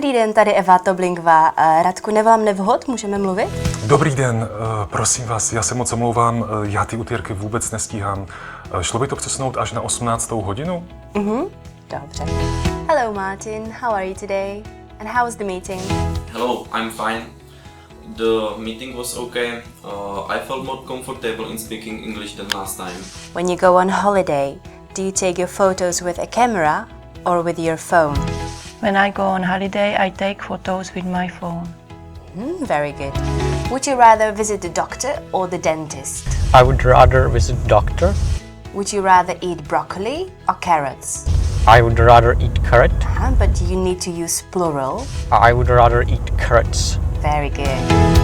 Dobrý den, tady Eva Toblingová. Radku, nevolám nevhod, můžeme mluvit? Dobrý den, prosím vás, já se moc omlouvám, já ty utýrky vůbec nestíhám. Šlo by to přesunout až na 18. hodinu? Dobře. Hello Martin, how are you today? And how was the meeting? Hello, I'm fine. The meeting was okay. I felt more comfortable in speaking English than last time. When you go on holiday, do you take your photos with a camera or with your phone? When I go on holiday, I take photos with my phone. Very good. Would you rather visit the doctor or the dentist? I would rather visit doctor. Would you rather eat broccoli or carrots? I would rather eat carrot. But you need to use plural. I would rather eat carrots. Very good.